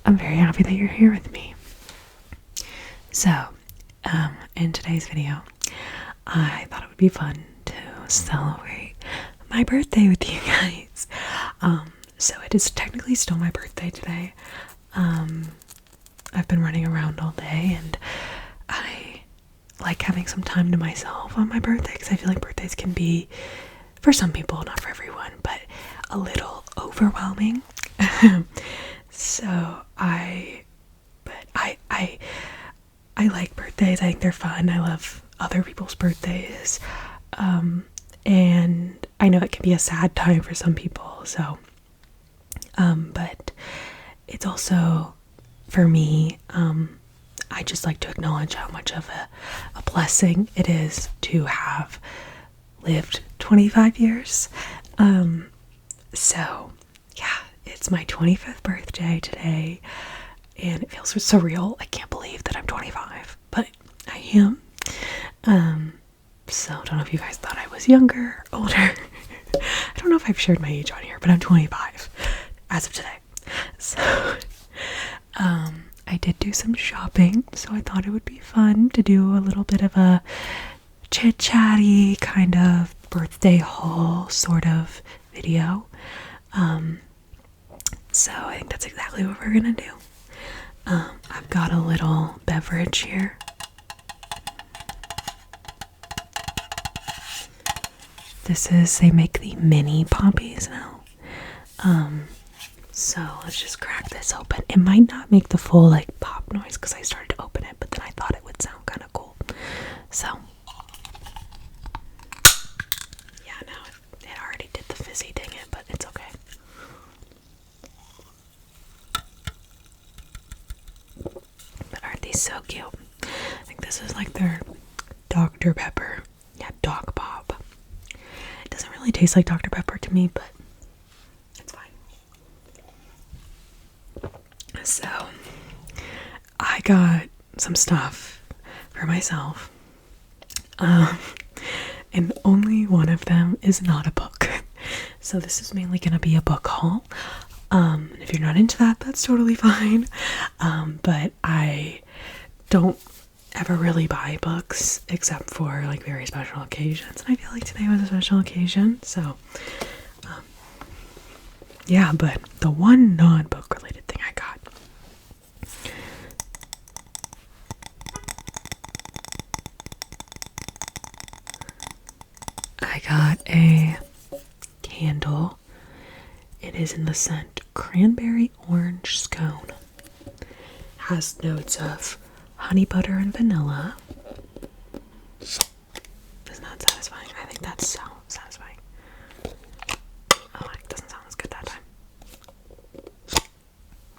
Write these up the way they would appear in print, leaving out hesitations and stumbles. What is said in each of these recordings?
I'm very happy that you're here with me. So, in today's video, I thought it would be fun to celebrate my birthday with you guys. So it is technically still my birthday today. I've been running around all day and I like having some time to myself on my birthday because I feel like birthdays can be, for some people, not for everyone, but a little overwhelming. So I like birthdays. I think they're fun. I love other people's birthdays. And I know it can be a sad time for some people, so but it's also, for me, I just like to acknowledge how much of a blessing it is to have lived 25 years. So yeah, it's my 25th birthday today, and it feels surreal. I can't believe that I'm 25, but I am. So I don't know if you guys thought I was younger, older. I don't know if I've shared my age on here, but I'm 25 as of today. So I did do some shopping, so I thought it would be fun to do a little bit of a chit-chatty kind of birthday haul sort of video. So I think that's exactly what we're gonna do. I've got a little beverage here. They make the mini poppies now. So let's just crack this open. It might not make the full like pop noise because I started to open it, but then I thought it would sound kind of cool. So yeah, no, it already did the fizzy ding it, but it's okay. But aren't these so cute? I think this is like their Dr. Pepper. Yeah, Dog Pop. It doesn't really taste like Dr. Pepper to me, but it's fine. So, I got some stuff for myself. And only one of them is not a book. So this is mainly going to be a book haul. If you're not into that, that's totally fine. But I don't ever really buy books except for like very special occasions. And I feel like today was a special occasion. So, yeah, but the one non-book related thing I got, a candle. It is in the scent Cranberry Orange Scone. Has notes of honey butter and vanilla. That's not satisfying. I think that's so satisfying. Oh, it doesn't sound as good that time.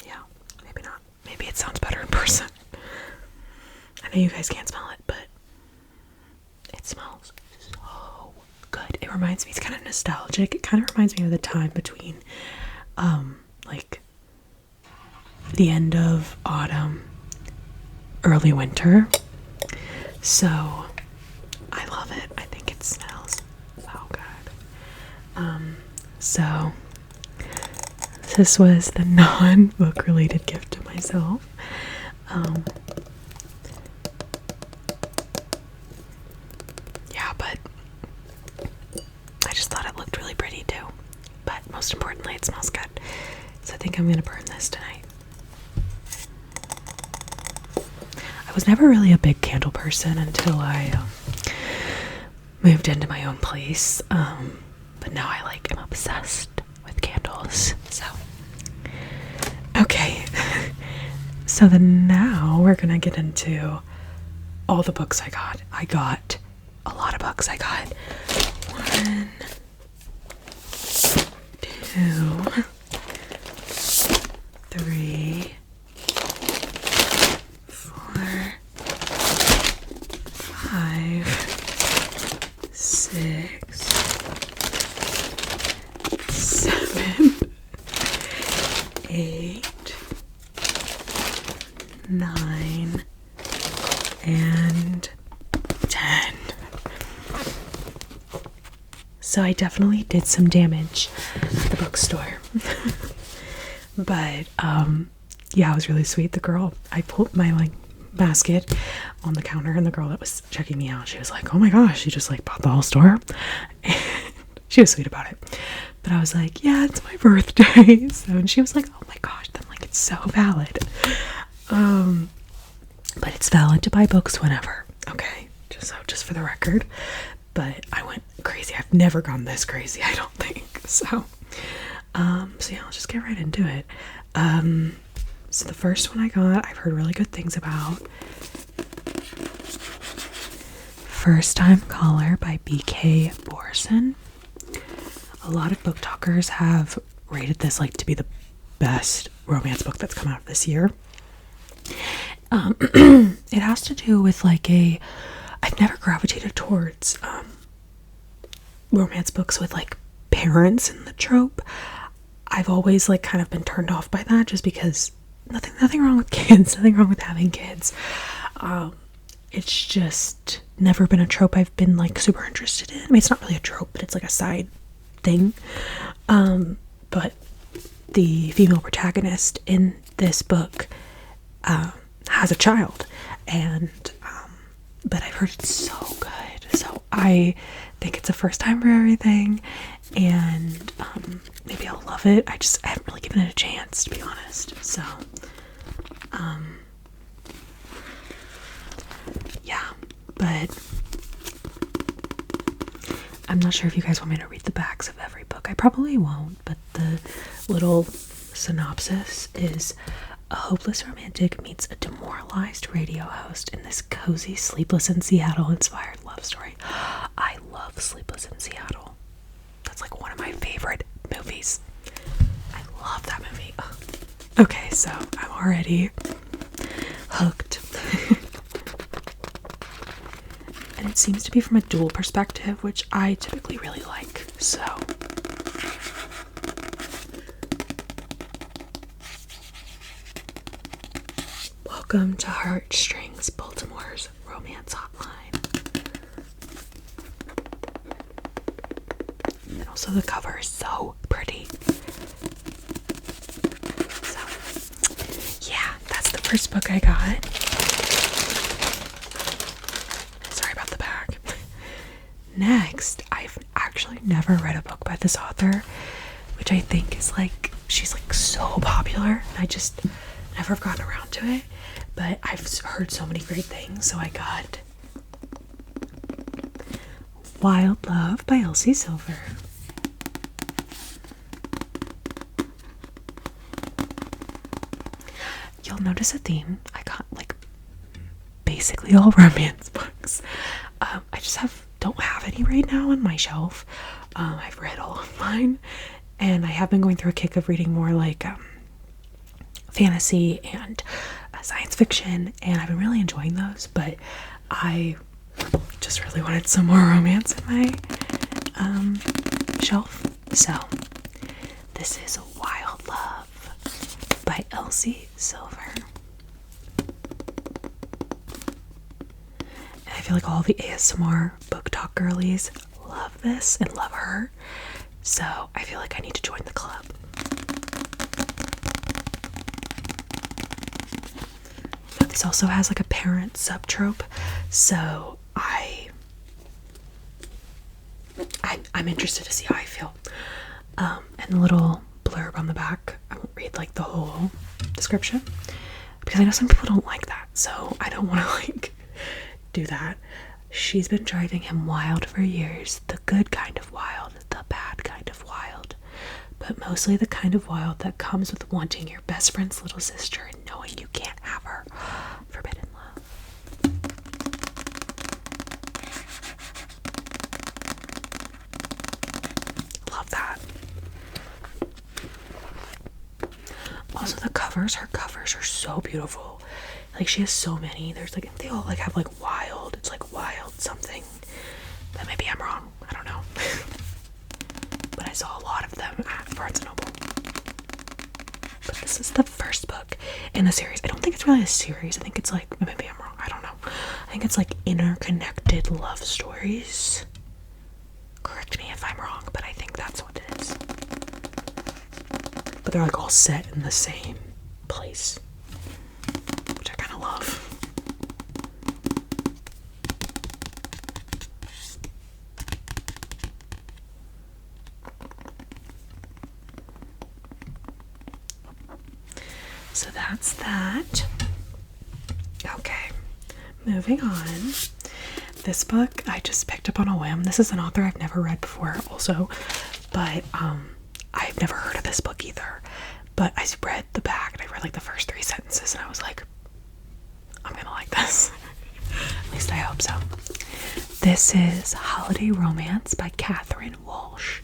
Yeah, maybe not. Maybe it sounds better in person. I know you guys can't smell it, but it smells so good. It reminds me, it's kind of nostalgic. It kind of reminds me of the time between like the end of autumn, early winter. So I love it. I think it smells so good. So this was the non-book related gift to myself. Yeah, but I just thought it looked really pretty too. But most importantly, it smells good. So I think I'm gonna burn this tonight. I was never really a big candle person until I moved into my own place. But now I am obsessed with candles. So okay. So then now we're gonna get into all the books I got. I got a lot of books. I got 1, 2, 3, 4, 5, 6, 7, 8, 9, and 10. So I definitely did some damage at the bookstore. But yeah, it was really sweet. The girl, I pulled my like basket on the counter, and the girl that was checking me out, she was like, oh my gosh, she just like bought the whole store. And she was sweet about it. But I was like, yeah, it's my birthday. So, and she was like, oh my gosh, then like it's so valid. But it's valid to buy books whenever, okay? Just for the record. But I went crazy. I've never gone this crazy, I don't think. So yeah, I'll just get right into it. So the first one I got, I've heard really good things about. First Time Caller by B.K. Borson. A lot of book talkers have rated this like to be the best romance book that's come out of this year. It has to do with like I've never gravitated towards romance books with like parents in the trope. I've always like kind of been turned off by that, just because nothing wrong with kids, nothing wrong with having kids. It's just never been a trope I've been like super interested in. I mean, it's not really a trope, but it's like a side thing. But the female protagonist in this book has a child, and but I've heard it's so good, so I think it's a first time for everything, and maybe I'll love it. I haven't really given it a chance, to be honest. So yeah, but I'm not sure if you guys want me to read the backs of every book. I probably won't, but the little synopsis is: a hopeless romantic meets a demoralized radio host in this cozy Sleepless in Seattle inspired love story. I love Sleepless in Seattle. That's like one of my favorite movies. I love that movie. Ugh. Okay, so I'm already hooked. And it seems to be from a dual perspective, which I typically really like. So welcome to Heartstrings, Baltimore's romance hotline. And also the cover is so pretty. So yeah, that's the first book I got. Sorry about the back. Next, I've actually never read a book by this author, which I think is like, she's like so popular, and I just never have gotten around to it. But I've heard so many great things, so I got Wild Love by Elsie Silver. You'll notice a theme. I got like basically all romance books. I just don't have any right now on my shelf. I've read all of mine, and I have been going through a kick of reading more like fantasy and science fiction, and I've been really enjoying those, but I just really wanted some more romance in my shelf. So this is Wild Love by Elsie Silver. And I feel like all the ASMR book talk girlies love this and love her, so I feel like I need to join the club. This also has like a parent subtrope, so I'm interested to see how I feel. And the little blurb on the back, I won't read like the whole description because I know some people don't like that, so I don't want to like do that. She's been driving him wild for years, the good kind of wild, the bad kind of wild, but mostly the kind of wild that comes with wanting your best friend's little sister and knowing you can't have her. Forbidden love. Love that. Also her covers are so beautiful. Like she has so many. There's like, they all like have like wild. It's like wild something. But maybe I'm wrong. I don't know. But I saw a lot of them at Barnes & Noble. But this is the first book in the series. I don't think it's really a series. I think it's like, maybe I'm wrong. I don't know. I think it's like interconnected love stories. Correct me if I'm wrong, but I think that's what it is. But they're like all set in the same place. So that's that. Okay, moving on. This book I just picked up on a whim. This is an author I've never read before also, but I've never heard of this book either. But I read the back and I read like the first 3 sentences and I was like, I'm gonna like this. At least I hope so. This is Holiday Romance by Catherine Walsh,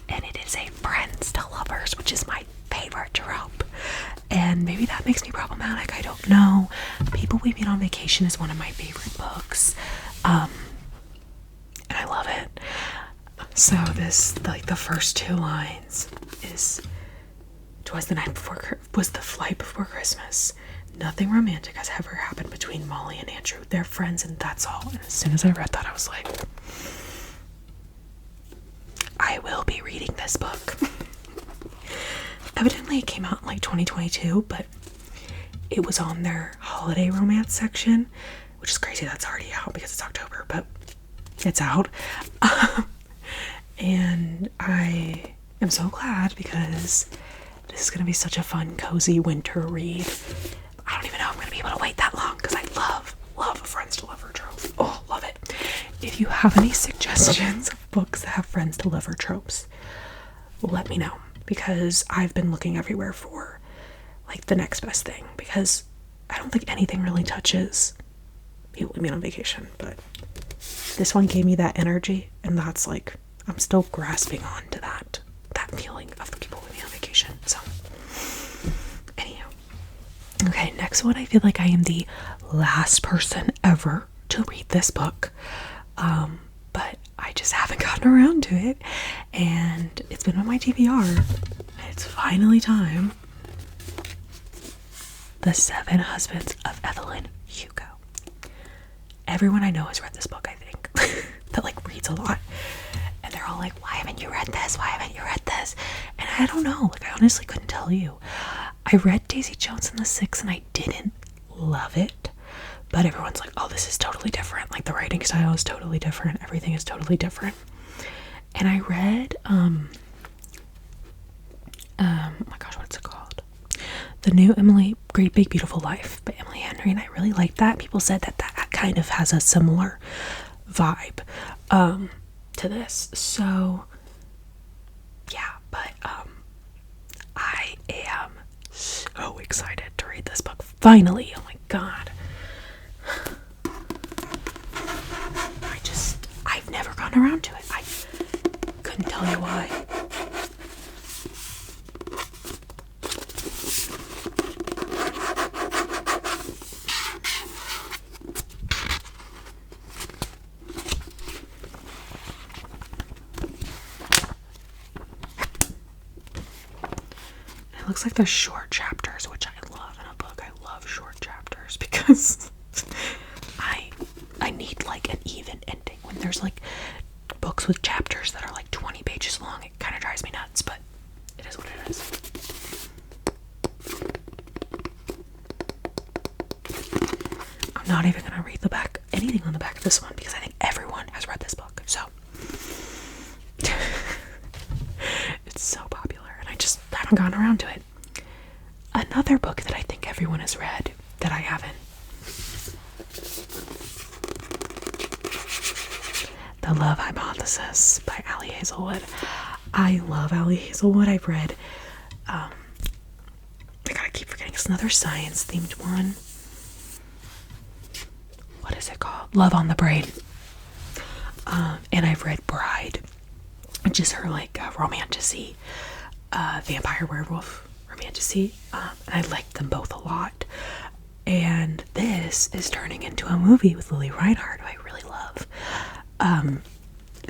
and it is a friends to lovers, which is my favorite trope. And maybe that makes me problematic, I don't know. People We Meet on Vacation is one of my favorite books, and I love it. So this, like, the first 2 lines is, was the flight before Christmas. Nothing romantic has ever happened between Molly and Andrew. They're friends and that's all. And as soon as I read that, I was like, I will be reading this book. Evidently it came out in like 2022, but it was on their holiday romance section, which is crazy. That's already out because it's October, but it's out. And I am so glad because this is going to be such a fun, cozy winter read. I don't even know if I'm going to be able to wait that long because I love a friends to lover trope. Oh, love it. If you have any suggestions of books that have friends to lover tropes, let me know, because I've been looking everywhere for like the next best thing, because I don't think anything really touches People We Meet on Vacation, but this one gave me that energy, and that's like, I'm still grasping on to that feeling of the People We Meet on Vacation. So anyhow, okay, next one. I feel like I am the last person ever to read this book, but I just haven't gotten around to it, and it's been on my TBR. It's finally time. The 7 Husbands of Evelyn Hugo. Everyone I know has read this book, I think, that like reads a lot, and they're all like, why haven't you read this? Why haven't you read this? And I don't know, like, I honestly couldn't tell you. I read Daisy Jones and the Six and I didn't love it, but everyone's like, oh, this is totally different. Like, the writing style is totally different. Everything is totally different. And I read, oh my gosh, what's it called? The new Emily, Great Big Beautiful Life by Emily Henry, and I really liked that. People said that that kind of has a similar vibe to this. So, yeah, but I am so excited to read this book. Finally, oh my god. I've never gotten around to it. I couldn't tell you why. It looks like there's short chapters, which I love in a book. I love short chapters because I need like an even ending. When there's like books with chapters that are like 20 pages long, it kind of drives me nuts, but it is what it is. I'm not even going to read anything on the back of this one because I think everyone has read this book. So it's so popular and I just haven't gotten around to it. Another book that I think everyone has read that I haven't. The Love Hypothesis by Ali Hazelwood. I love Ali Hazelwood. I've read, I gotta keep forgetting, it's another science themed one. What is it called? Love on the Brain. And I've read Bride, which is her like romantasy, vampire werewolf romantasy. And I liked them both a lot. And this is turning into a movie with Lily Reinhart, who I really love.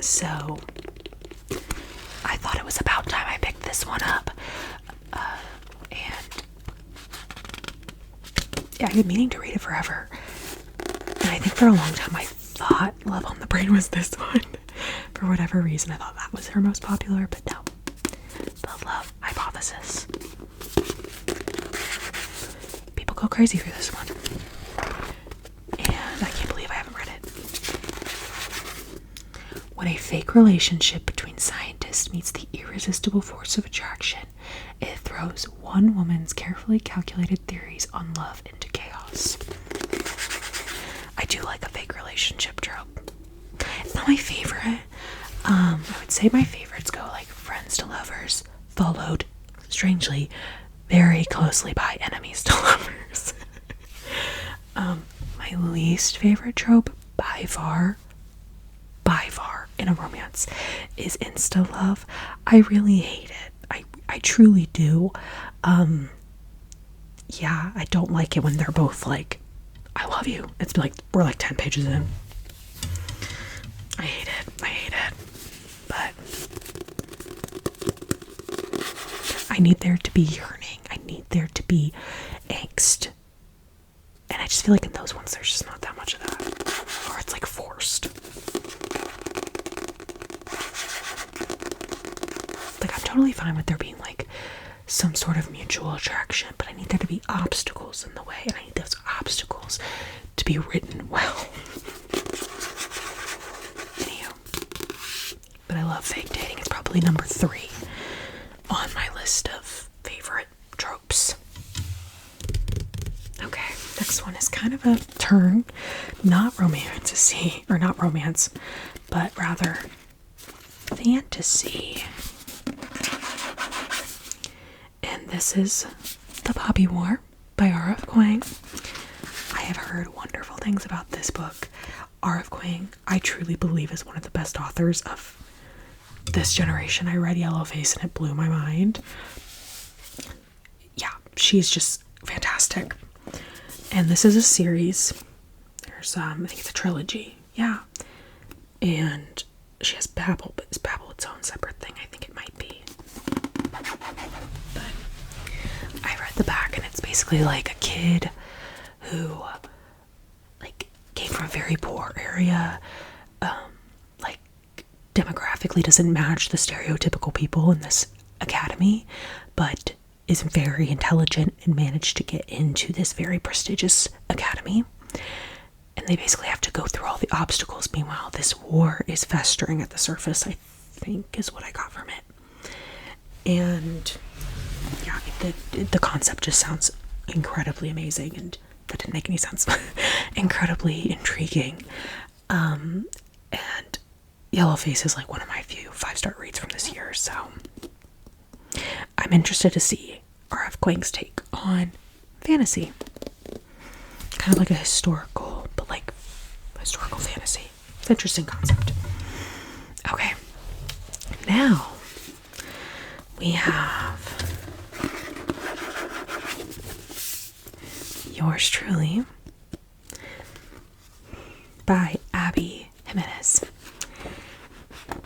So I thought it was about time I picked this one up. And yeah, I've been meaning to read it forever. And I think for a long time I thought Love on the Brain was this one. For whatever reason, I thought that was her most popular, but no. The Love Hypothesis. People go crazy for this one. And I can't believe I haven't read it. When a fake relationship between scientists meets the irresistible force of attraction, it throws one woman's carefully calculated theories on love into chaos. I do like a fake relationship trope. It's not my favorite. I would say my favorites go like friends to lovers, followed, strangely, very closely by enemies to lovers. My least favorite trope, by far, in a romance, is insta love. I really hate it. I truly do. Yeah, I don't like it when they're both like, I love you. It's like, we're like 10 pages in. I hate it. But I need there to be yearning. I need there to be angst. And I just feel like in those ones, there's just not that much of that. Or it's like forced. Like, I'm totally fine with there being like some sort of mutual attraction, but I need there to be obstacles in the way, and I need those obstacles to be written well. Anywho. But I love fake dating. It's probably number 3 on my list of favorite tropes. Okay, next one is kind of a turn, not romantasy, or not romance, but rather fantasy. And this is The Poppy War by R.F. Kuang. I have heard wonderful things about this book. R.F. Kuang, I truly believe, is one of the best authors of this generation. I read Yellowface and it blew my mind. Yeah, she's just fantastic. And this is a series. There's, I think it's a trilogy. Yeah. And she has Babel, but is Babel its own separate thing? I think it might be. But I read the back, and it's basically like a kid who, like, came from a very poor area, like, demographically doesn't match the stereotypical people in this academy, but is very intelligent and managed to get into this very prestigious academy. And they basically have to go through all the obstacles. Meanwhile, this war is festering at the surface, I think is what I got from it. And yeah, the concept just sounds incredibly amazing, and that didn't make any sense. Incredibly intriguing. And Yellowface is like one of my few 5-star reads from this year, so I'm interested to see R.F. Kuang's take on fantasy. Kind of like a historical, but like historical fantasy. It's an interesting concept. Okay. Now we have Yours Truly by Abby Jimenez.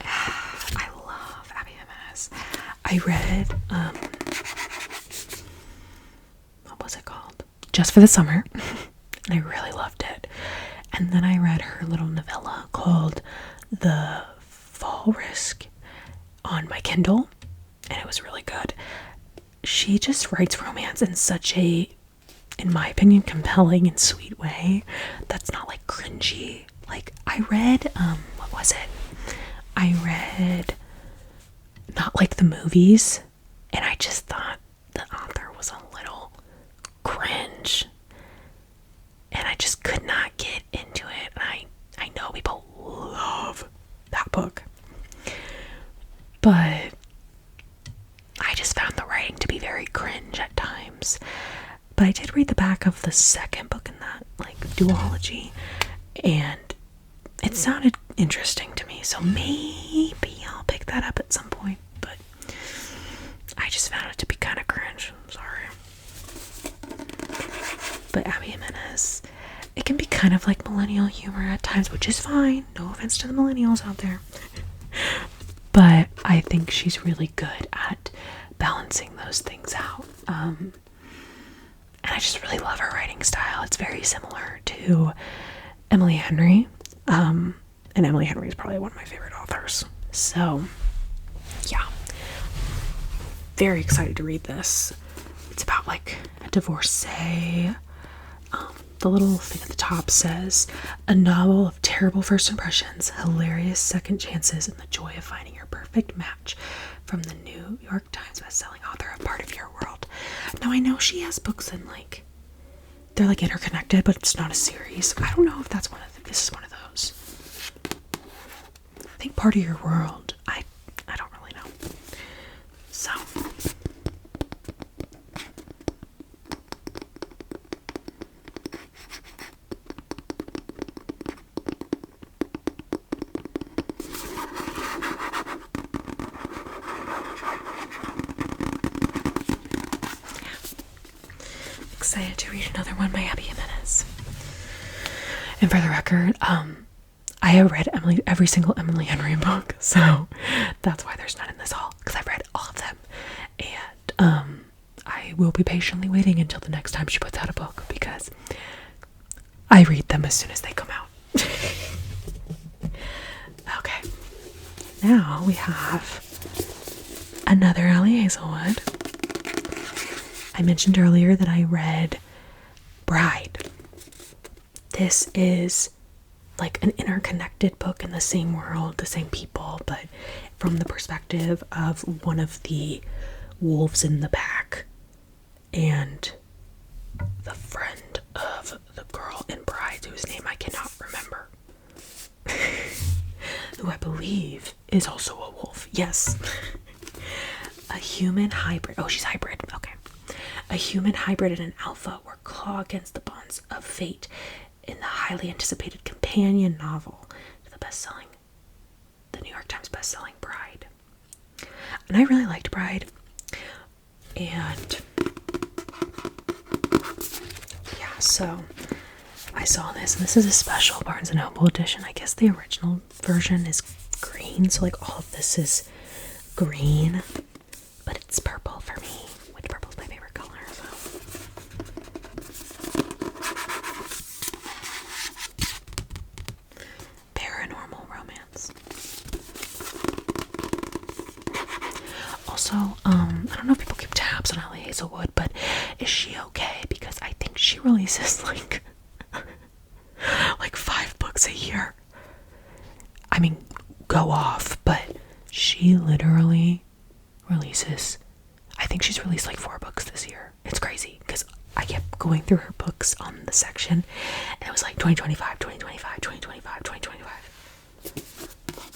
I love Abby Jimenez. I read, what was it called? Just for the Summer. And I really loved it. And then I read her little novella called The Fall Risk on my Kindle, and it was really good. She just writes romance in such a, in my opinion, compelling and sweet way that's not like cringy. Like, I read, what was it? I read Not Like the Movies, and I just thought the author was a little cringe. And I just could not get into it. And I know people love that book. But I just found the writing to be very cringe at times. But I did read the back of the second book in that, like, duology. And it sounded interesting to me. So maybe I'll pick that up at some point. But I just found it to be kind of cringe. I'm sorry. But Abby Jimenez, it can be kind of like millennial humor at times, which is fine. No offense to the millennials out there. But I think she's really good at balancing those things out. And I just really love her writing style. It's very similar to Emily Henry. And Emily Henry is probably one of my favorite authors. So, yeah. Very excited to read this. It's about like a divorcee. The little thing at the top says, a novel of terrible first impressions, hilarious second chances, and the joy of finding your perfect match, from the New York Times bestselling author of Part of Your World. Now I know she has books in like, they're like interconnected, but it's not a series. I don't know if that's this is one of those. I think Part of Your World. I don't really know. So excited to read another one by Abby Jimenez. And for the record, I have read every single Emily Henry book, so that's why there's none in this haul, because I've read all of them. And I will be patiently waiting until the next time she puts out a book, because I read them as soon as they come out. Okay, now we have another Allie Hazelwood. I mentioned earlier that I read Bride. This is like an interconnected book in the same world, the same people, but from the perspective of one of the wolves in the pack and the friend of the girl in Bride, whose name I cannot remember, who I believe is also a wolf. Yes. A human hybrid. Oh, she's hybrid. Okay. A human hybrid and an alpha were claw against the bonds of fate in the highly anticipated companion novel to the New York Times bestselling Bride. And I really liked Bride. And yeah, so I saw this, and this is a special Barnes & Noble edition. I guess the original version is green, so like all of this is green, but it's purple for me, which purple is my favorite color. So paranormal romance. Also, I don't know if people keep tabs on Allie Hazelwood, but is she okay? Because I think she releases like 5 books a year. I mean, go off, but she literally releases, I think she's released like 4 books this year. It's crazy, because I kept going through her books on the section, and it was like 2025, 2025, 2025, 2025.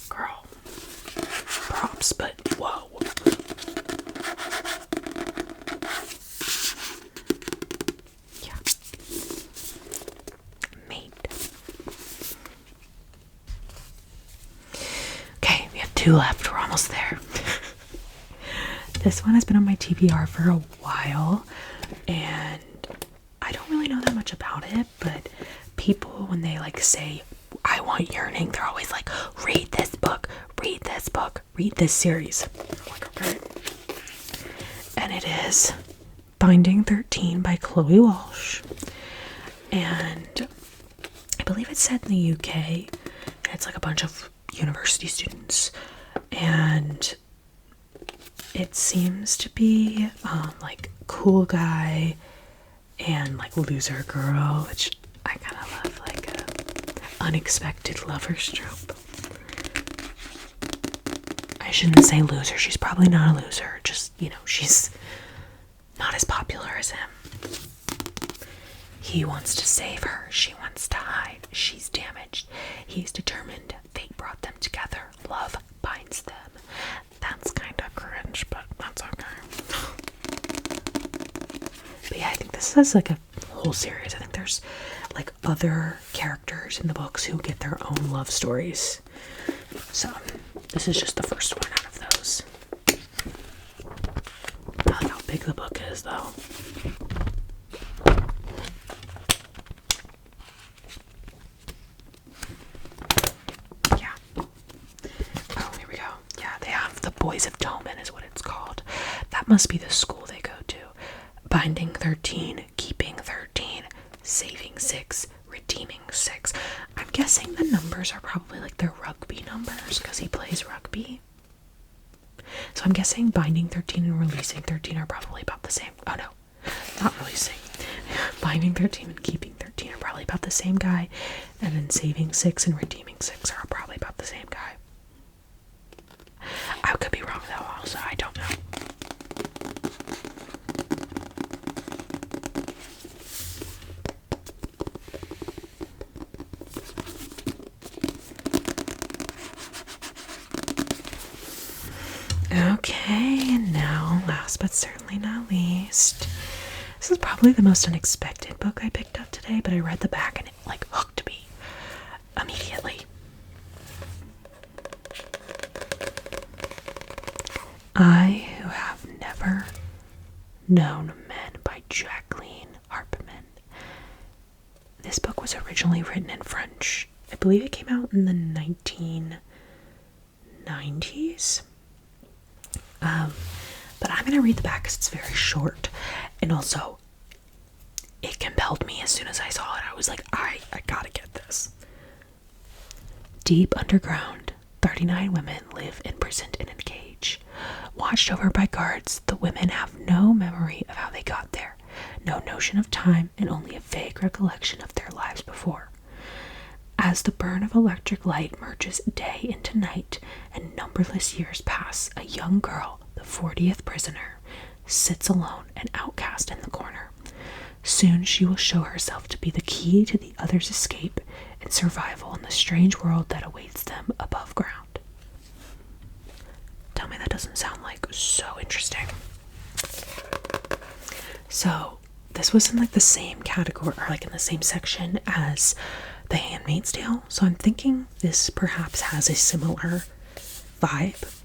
Girl, props, but whoa. Yeah. Mate. Okay, we have 2 left. We're almost there. This one has been on my TBR for a while, and I don't really know that much about it, but people, when they like say, I want yearning, they're always like, read this book, read this book, read this series. I'm like, okay. And it is Binding 13 by Chloe Walsh. And I believe it's set in the UK, and it's like a bunch of university students, and it seems to be like cool guy and like loser girl, which I kind of love, like a unexpected lover's trope. I shouldn't say loser, she's probably not a loser, just, you know, she's not as popular as him. He wants to save her, she wants to hide, she's damaged, he's determined, fate brought them together, love binds them. That's kind of cringe, but that's okay. But yeah, I think this is like a whole series. I think there's like other characters in the books who get their own love stories. So this is just the first one out of those. I like how big the book is, though. Yeah. Oh, here we go. Yeah, they have The Boys of Toman is what it's called. That must be the school they go to. Binding 13, Keeping 13, Saving 6, Redeeming 6. I'm guessing the numbers are probably like their rugby numbers, because he plays rugby. So I'm guessing Binding 13 and Releasing 13 are probably about the same. Oh no, not Releasing. Binding 13 and Keeping 13 are probably about the same guy. And then Saving 6 and Redeeming 6 are probably about the same guy. I could be wrong though, also, I don't know. last but certainly not least, this is probably the most unexpected book I picked up today, but I read the back and it like hooked me immediately. I Who Have Never Known Men by Jacqueline Harpman. This book was originally written in French. I believe it came out in the 1990s. But I'm going to read the back because it's very short. And also, it compelled me as soon as I saw it. I was like, I gotta get this. Deep underground, 39 women live imprisoned in a cage. Watched over by guards, the women have no memory of how they got there, no notion of time, and only a vague recollection of their lives before. As the burn of electric light merges day into night and numberless years pass, a young girl, the 40th prisoner, sits alone and outcast in the corner. Soon she will show herself to be the key to the others' escape and survival in the strange world that awaits them above ground. Tell me that doesn't sound like so interesting. So, this was in like the same category, or like in the same section as The Handmaid's Tale. So I'm thinking this perhaps has a similar vibe.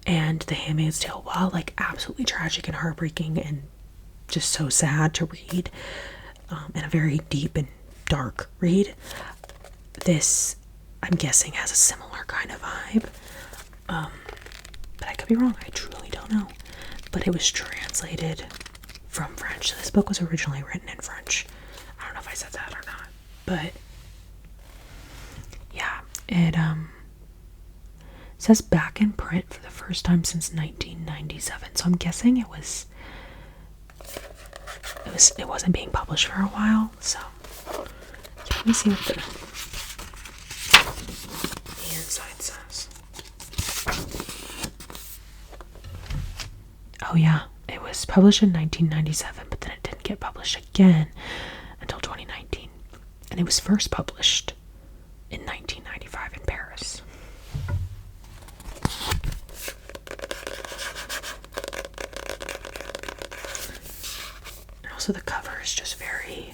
And The Handmaid's Tale, while like absolutely tragic and heartbreaking and just so sad to read, and a very deep and dark read, this, I'm guessing, has a similar kind of vibe. But I could be wrong. I truly don't know. But it was translated from French. So this book was originally written in French. I don't know if I said that or not. But yeah, it says back in print for the first time since 1997. So I'm guessing it wasn't being published for a while. So yeah, let me see what the inside says. Oh yeah, it was published in 1997, but then it didn't get published again until 2019. And it was first published in 1995 in Paris. And also the cover is just very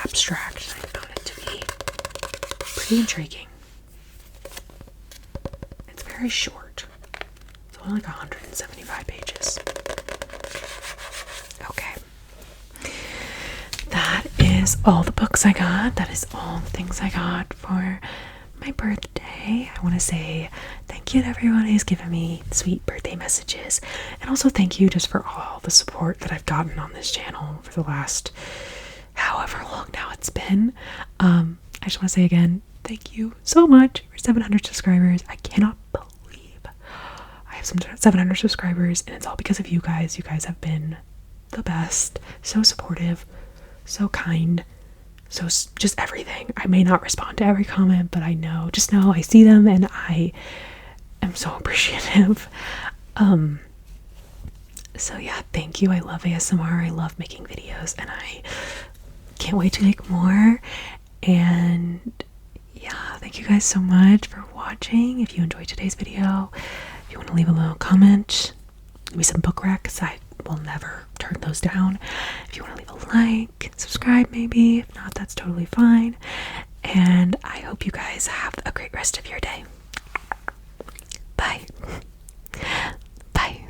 abstract. I found it to be pretty intriguing. It's very short. It's only like 175 pages. Okay. That is all the books I got. That is all the things I got for my birthday. I want to say thank you to everyone who's given me sweet birthday messages. And also thank you just for all the support that I've gotten on this channel for the last however long now it's been. I just want to say again, thank you so much for 700 subscribers. I cannot believe I have some 700 subscribers, and it's all because of you guys. You guys have been the best, so supportive, so kind, so just everything. I may not respond to every comment, but just know I see them and I am so appreciative. So yeah, thank you. I love ASMR. I love making videos, and I can't wait to make more. And yeah, thank you guys so much for watching. If you enjoyed today's video, if you want to leave a little comment, maybe some book recs, I will never turn those down. If you want to leave a like, subscribe maybe. If not, that's totally fine. And I hope you guys have a great rest of your day. Bye. Bye.